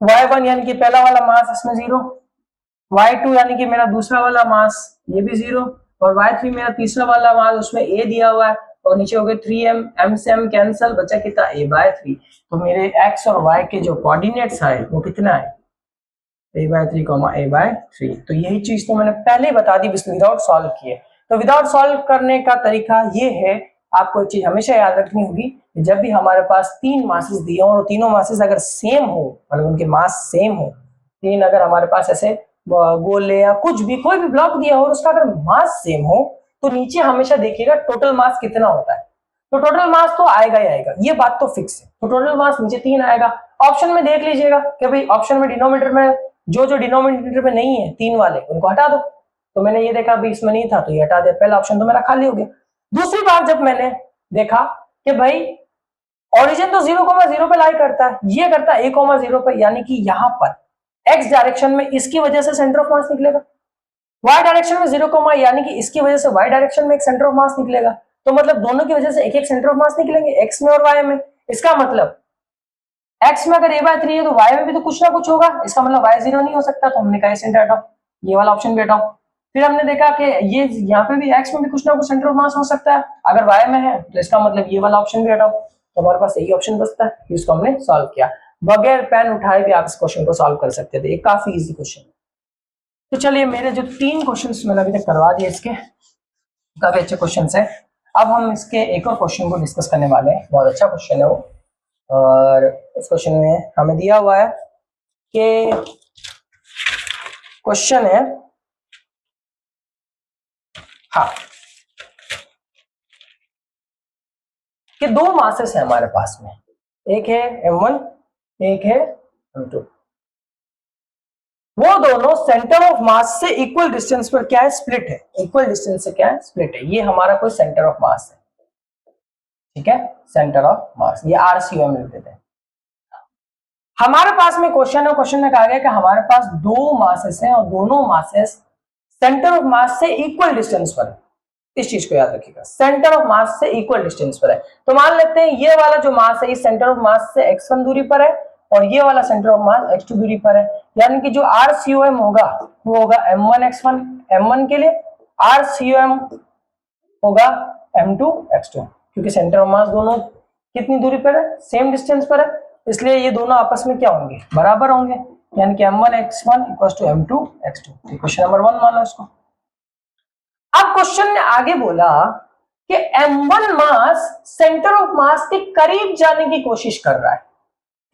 y1 यानी कि पहला वाला मास इसमें 0, y2 यानी कि मेरा दूसरा वाला मास ये भी 0, और y3 मेरा तीसरा वाला मास उसमें a दिया हुआ है, और नीचे हो गए 3m, m से m कैंसिल, बचा कितना a/3। तो मेरे x और y के जो कोऑर्डिनेट्स आए वो कितना है, a/3 a/3। तो यही चीज तो मैंने पहले ही बता दी विदाउट सॉल्व किए। तो विदाउट सॉल्व करने का तरीका ये है, आपको एक चीज हमेशा याद रखनी होगी, जब भी हमारे पास 3 मासेस दिए हो और तीनों मासेस अगर सेम हो, मतलब उनके मास सेम हो, 3 अगर हमारे पास ऐसे गोले या कुछ भी कोई भी ब्लॉक दिया हो और उसका अगर मास सेम हो, तो नीचे हमेशा देखिएगा टोटल मास कितना होता है, तो टोटल मास तो आएगा ही आएगा, ये बात तो फिक्स है, तो टोटल मास नीचे 3 आएगा। ऑप्शन में देख लीजिएगा कि भाई ऑप्शन में डिनोमिनेटर में जो डिनोमिनेटर में नहीं है 3 वाले उनको हटा दो, तो मैंने ये देखा भाई इसमें नहीं था तो ये हटा दिया, पहला ऑप्शन तो मेरा खाली हो गया। दूसरी बार जब मैंने देखा कि भाई ओरिजिन तो 0,0 पे लाई करता है, ये करता है 1,0 पे, यानी कि यहां पर x डायरेक्शन में इसकी वजह से सेंटर ऑफ मास निकलेगा, y डायरेक्शन में 0, यानी कि इसकी वजह से y डायरेक्शन में एक सेंटर ऑफ मास निकलेगा। तो मतलब दोनों की वजह से एक एक सेंटर ऑफ मास निकलेंगे, x में और y में। इसका मतलब x में अगर a/3 है तो y में भी तो कुछ ना कुछ होगा, इसका मतलब y 0 नहीं हो सकता, तो हमने कहा सेंटर हटाओ, ये वाला ऑप्शन भी हटाओ। फिर हमने देखा कि ये यहाँ पे भी x में भी कुछ ना कुछ सेंटर ऑफ मास हो सकता है, अगर y में है तो इसका मतलब ये वाला ऑप्शन भी हटाओ, तो हमारे पास यही ऑप्शन बचता है, इसको हमने सॉल्व किया। बगैर पेन उठाए भी आप इस क्वेश्चन को सॉल्व कर सकते थे, ये काफी इजी क्वेश्चन है। तो चलिए, मेरे जो 3 क्वेश्चंस मैंने अभी तक करवा दिए, इसके काफी अच्छे क्वेश्चंस है। अब हम इसके एक और क्वेश्चन को डिस्कस करने वाले हैं, बहुत अच्छा क्वेश्चन है वो। और इस क्वेश्चन में हमें दिया हुआ है कि क्वेश्चन है, हाँ, कि 2 मासेस है हमारे पास में, एक है m1, एक है m2। वो दोनों सेंटर ऑफ मास से इक्वल डिस्टेंस पर क्या है, स्प्लिट है। इक्वल डिस्टेंस से क्या है, स्प्लिट है। ये हमारा कोई सेंटर ऑफ मास है, ठीक है, सेंटर ऑफ मास, ये RCOM लिख देते हैं। हमारे पास में क्वेश्चन है, क्वेश्चन में कहा गया कि हमारे पास 2 मासेस हैं और दोनों मासेस सेंटर ऑफ मास से इक्वल डिस्टेंस पर है। इस चीज को याद रखिएगा, सेंटर ऑफ मास से इक्वल डिस्टेंस पर है। तो मान लेते हैं ये वाला जो मास है, इस सेंटर ऑफ मास से x1 दूरी पर है और ये वाला सेंटर ऑफ मास x2 दूरी पर है, यानी कि जो RCOM होगा वो होगा m1x1 m1 के लिए, RCOM होगा m2 x2, क्योंकि सेंटर ऑफ मास दोनों कितनी दूरी पर है, सेम डिस्टेंस पर है, इसलिए ये दोनों आपस में क्या होंगे, बराबर होंगे, यानी कि m1x1 equals to m2 x2। Question number 1 माना इसको। अब क्वेश्चन ने आगे बोला कि m1 मास सेंटर ऑफ मास के करीब जाने की कोशिश कर रहा है।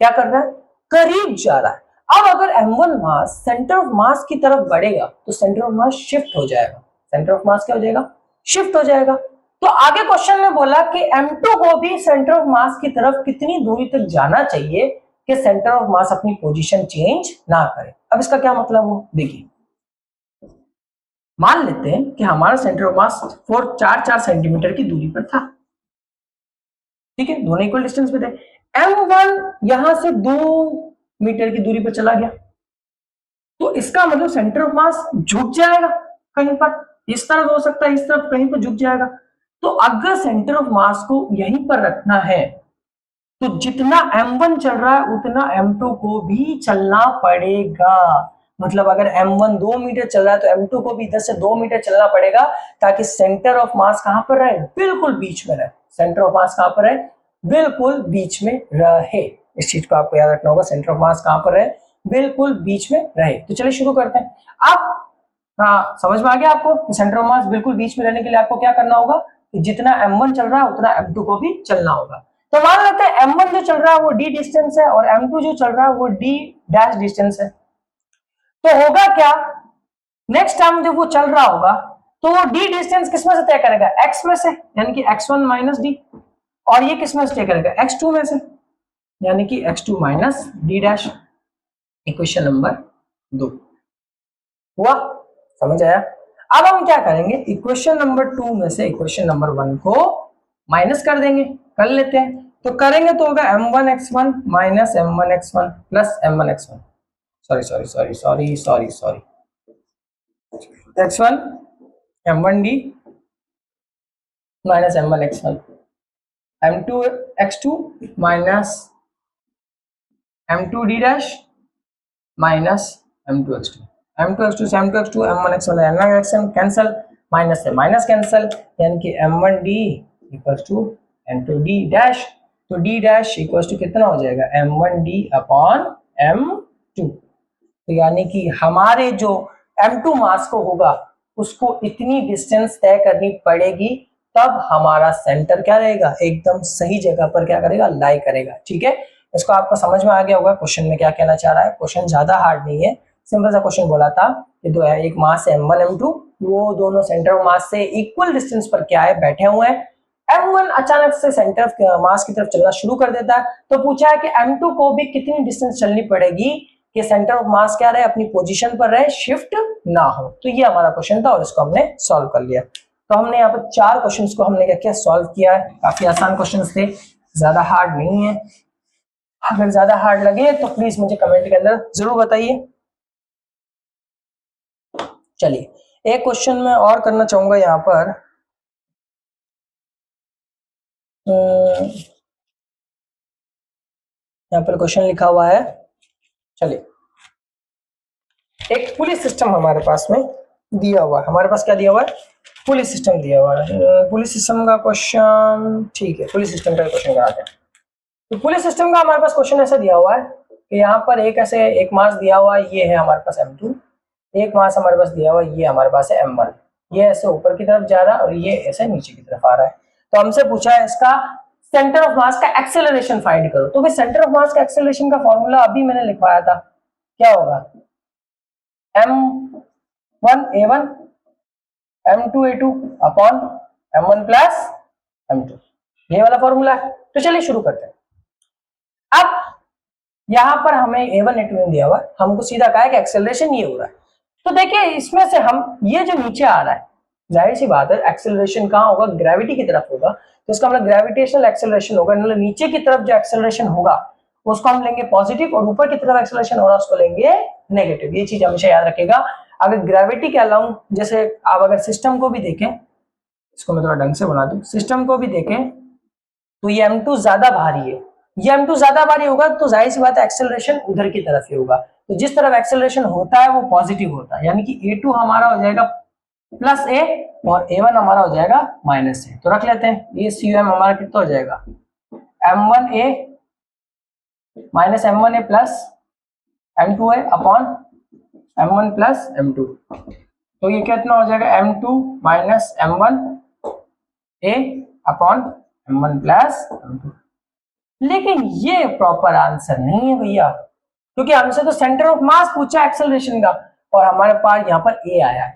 क्या कर रहा है, करीब जा रहा है। अब अगर m1 मास सेंटर ऑफ मास की तरफ बढ़ेगा तो सेंटर ऑफ मास शिफ्ट हो जाएगा। सेंटर ऑफ मास क्या हो जाएगा, शिफ्ट हो जाएगा। तो आगे क्वेश्चन में बोला कि m2 को भी सेंटर ऑफ मास की तरफ कितनी दूरी तक जाना चाहिए कि सेंटर ऑफ मास अपनी पोजीशन चेंज ना करे। अब इसका क्या मतलब हो, देखिए, मान लेते हैं कि हमारा सेंटर ऑफ मास 4 सेंटीमीटर की दूरी पर था, ठीक है, दोनों इक्वल डिस्टेंस पे थे। m1 यहां से 2 मीटर की दूरी पर चला गया, तो इसका मतलब सेंटर ऑफ मास झुक जाएगा कहीं पर, इस तरफ हो सकता है, इस तरफ कहीं पर झुक जाएगा। तो अगर सेंटर ऑफ मास को यहीं पर रखना है तो जितना m1 चल रहा है उतना m2 को भी चलना पड़ेगा। मतलब अगर m1 2 मीटर चल रहा है तो m2 को भी इधर से 2 मीटर चलना पड़ेगा, ताकि सेंटर ऑफ मास कहां पर रहे, बिल्कुल बीच में रहे। सेंटर ऑफ मास कहां पर रहे, बिल्कुल बीच में रहे। इस चीज को आपको याद रखना होगा, सेंटर ऑफ मास कहां पर रहे, बिल्कुल बीच में रहे। तो चलिए शुरू करते हैं। अब हाँ, समझ में आ गया आपको, सेंटर ऑफ मास बिल्कुल बीच में रहने के लिए आपको क्या करना होगा, कि जितना m1 चल रहा है उतना m2 को भी चलना होगा। तो मान लेते हैं m1 जो चल रहा है वो d डिस्टेंस है और m2 जो चल रहा है वो d डैश डिस्टेंस है। तो होगा क्या, नेक्स्ट टाइम जब वो चल रहा होगा तो वो d डिस्टेंस किसमें से तय करेगा, x में से, यानी कि x1 माइनस d, और ये किसमें से तय करेगा, x2 में से, यानी कि x2 minus d dash. Equation number 2 हुआ, समझ आया। अब हम क्या करेंगे, इक्वेशन नंबर 2 में से इक्वेशन नंबर 1 को माइनस कर देंगे, कर लेते हैं। तो करेंगे तो होगा m1x1 minus m1x1 plus m1x1, sorry x1 m1d minus m1x1, m2x2 minus m2d dash minus m2x2, m2x2 से m2x2, m1x1 m1x1 cancel, minus से माइनस कैंसल, यानी कि m1d equals to m2d dash. तो d डैश इक्वल्स टू कितना हो जाएगा, m1d upon m2। तो यानी कि हमारे जो m2 मास को होगा उसको इतनी डिस्टेंस तय करनी पड़ेगी, तब हमारा सेंटर क्या रहेगा, एकदम सही जगह पर क्या करेगा, लाई करेगा। ठीक है, इसको आपको समझ में आ गया होगा क्वेश्चन में क्या कहना चाह रहा है। क्वेश्चन ज्यादा हार्ड नहीं है, सिंपल सा क्वेश्चन बोला था कि दो है, एक मास है m1 m2, वो दोनों सेंटर ऑफ मास से इक्वल डिस्टेंस पर क्या है, बैठे हुए हैं। m1 अचानक से सेंटर ऑफ मास की तरफ चलना शुरू कर देता है, तो पूछा है कि m2 को भी कितनी डिस्टेंस चलनी पड़ेगी कि सेंटर ऑफ मास क्या रहे, अपनी पोजीशन पर रहे, शिफ्ट ना हो। तो ये हमारा क्वेश्चन था और इसको हमने सॉल्व कर लिया। तो हमने यहाँ पर 4 क्वेश्चंस को हमने क्या किया, सॉल्व किया है। काफी आसान क्वेश्चंस थे, ज्यादा हार्ड नहीं है। अगर ज्यादा हार्ड लगे तो प्लीज मुझे कमेंट के अंदर जरूर बताइए। चलिए एक क्वेश्चन मैं और करना चाहूंगा यहाँ पर। यहाँ पर क्वेश्चन लिखा हुआ है, चलिए एक पुलिस सिस्टम हमारे पास में दिया हुआ है। हमारे पास क्या दिया हुआ है? पुलिस सिस्टम दिया हुआ है। पुलिस सिस्टम का क्वेश्चन, ठीक है पुलिस सिस्टम का क्वेश्चन कराते हैं। तो पुलिस सिस्टम का हमारे पास क्वेश्चन ऐसा दिया हुआ है कि यहाँ पर एक ऐसे एक मास दिया हुआ है, ये है हमारे पास M2, एक मास हमारे पास दिया हुआ है, ये हमारे पास है M1। ये ऐसे ऊपर की तरफ जा रहा है और ये ऐसे नीचे की तरफ आ रहा है। तो हमसे पूछा है इसका सेंटर ऑफ मास का एक्सेलरेशन फाइंड करो। तो भाई सेंटर ऑफ मास का एक्सेलरेशन का फॉर्मूला अभी मैंने लिखवाया था, क्या होगा? M1 A1 M2 A2 upon M1 plus M2, ये वाला फॉर्मूला है। तो चलिए शुरू करते हैं। अब यहां पर हमें A1 A2 दिया हुआ है, हमको सीधा कहा है कि एक्सेलरेशन ये हो रहा है। तो देखिए इसमें से हम ये जो नीचे आ रहा है, जाहिर सी बात है एक्सेलरेशन कहां होगा? ग्रेविटी की तरफ होगा। तो इसका मतलब ग्रेविटेशनल एक्सेलरेशन होगा, मतलब नीचे की तरफ जो एक्सेलरेशन होगा उसको हम लेंगे पॉजिटिव, और ऊपर की तरफ एक्सेलरेशन हो रहा है उसको लेंगे नेगेटिव। ये चीज हमेशा याद रखिएगा। अगर ग्रेविटी के अलाउ, जैसे आप अगर सिस्टम को भी देखें, इसको मैं थोड़ा ढंग से बना दूं, सिस्टम को भी देखें तो ये M2 ज्यादा भारी है, ये M2 ज्यादा भारी होगा तो जाहिर सी बात है एक्सेलरेशन उधर की तरफ ही होगा। तो जिस तरफ एक्सेलरेशन होता है वो पॉजिटिव होता है, यानी कि A2 हमारा हो जाएगा प्लस A और A1 हमारा हो जाएगा माइनस A। तो रख लेते हैं, ये CUM हमारा कितना हो जाएगा? M1A minus M1A plus M2A upon M1 plus M2। तो ये कितना हो जाएगा? M2 minus M1A upon M1 plus M2। लेकिन ये प्रॉपर आंसर नहीं है भैया, क्योंकि हमसे तो सेंटर ऑफ मास पूछा एक्सेलरेशन का और हमारे पास यहाँ पर A आया है।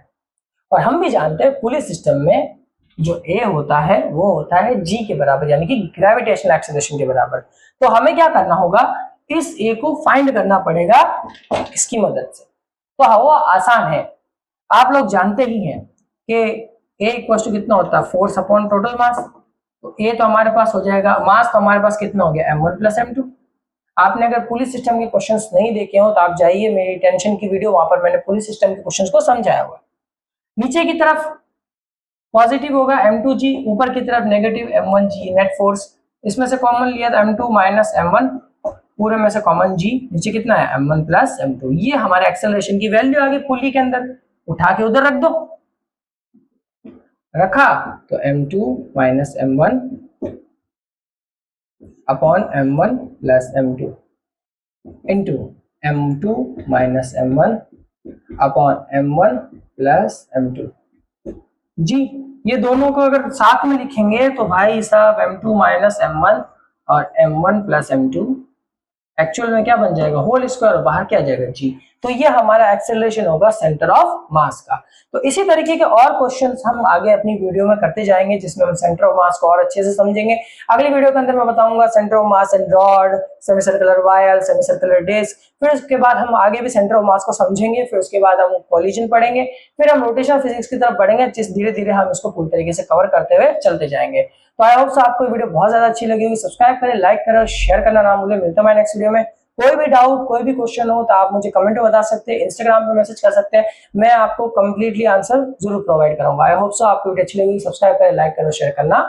और हम भी जानते हैं पुलिस सिस्टम में जो A होता है वो होता है G के बराबर, यानी कि ग्रेविटेशनल एक्सेलरेशन के बराबर। तो हमें क्या करना होगा? इस A को फाइंड करना पड़ेगा इसकी मदद से। तो वो आसान है, आप लोग जानते ही हैं कि A इक्वल टू कितना होता है? फोर्स अपॉन टोटल मास। तो A तो हमारे पास हो जाएगा, मास तो हमारे पास कितना हो गया? M1 plus M2। आपने अगर पुलिस सिस्टम के क्वेश्चंस नहीं देखे हो तो आप जाइए मेरी टेंशन की वीडियो, वहां पर मैंने पुलिस सिस्टम के क्वेश्चंस को समझाया हुआ। नीचे की तरफ पॉजिटिव होगा M2G, ऊपर की तरफ नेगेटिव M1G नेट फोर्स। इसमें से कॉमन लिया था M2 माइनस M1, पूरे में से कॉमन G, नीचे कितना है? M1 plus M2। ये हमारे एक्सेलरेशन की वैल्यू आ गई पुली के अंदर, उठा के उधर रख दो। रखा तो M2 minus M1 upon M1 plus M2 into M2 minus M1 upon M1 plus M2। जी ये दोनों को अगर साथ में लिखेंगे तो भाई साहब M2 माइनस M1 और M1 प्लस M2 एक्चुअल में क्या बन जाएगा? होल स्क्वायर, बाहर क्या आ जाएगा? जी। तो ये हमारा एक्सेलरेशन होगा सेंटर ऑफ मास का। तो इसी तरीके के और क्वेश्चंस हम आगे अपनी वीडियो में करते जाएंगे, जिसमें हम सेंटर ऑफ मास को और अच्छे से समझेंगे। अगली वीडियो के अंदर मैं बताऊंगा centre of mass and rod, semi circular wire, semi circular disc. फिर उसके बाद हम आगे भी सेंटर ऑफ मास को समझेंगे, फिर उसके बाद हम कॉलिजन पढ़ेंगे, फिर हम रोटेशनल फिजिक्स की तरफ बढ़ेंगे, जिस धीरे धीरे हम इसको पूरी तरीके से कवर करते हुए चलते जाएंगे। तो आई होप आपको वीडियो बहुत ज्यादा अच्छी लगी होगी। सब्सक्राइब करें, लाइक करें और शेयर करना ना भूलें। मिलता है नेक्स्ट वीडियो में। कोई भी डाउट, कोई भी क्वेश्चन हो तो आप मुझे कमेंट में बता सकते हैं, इंस्टाग्राम पे मैसेज कर सकते हैं, मैं आपको कंप्लीटली आंसर जरूर प्रोवाइड करूंगा। आई होप सो आपको वीडियो अच्छी लगी। सब्सक्राइब करें, लाइक करें, शेयर करना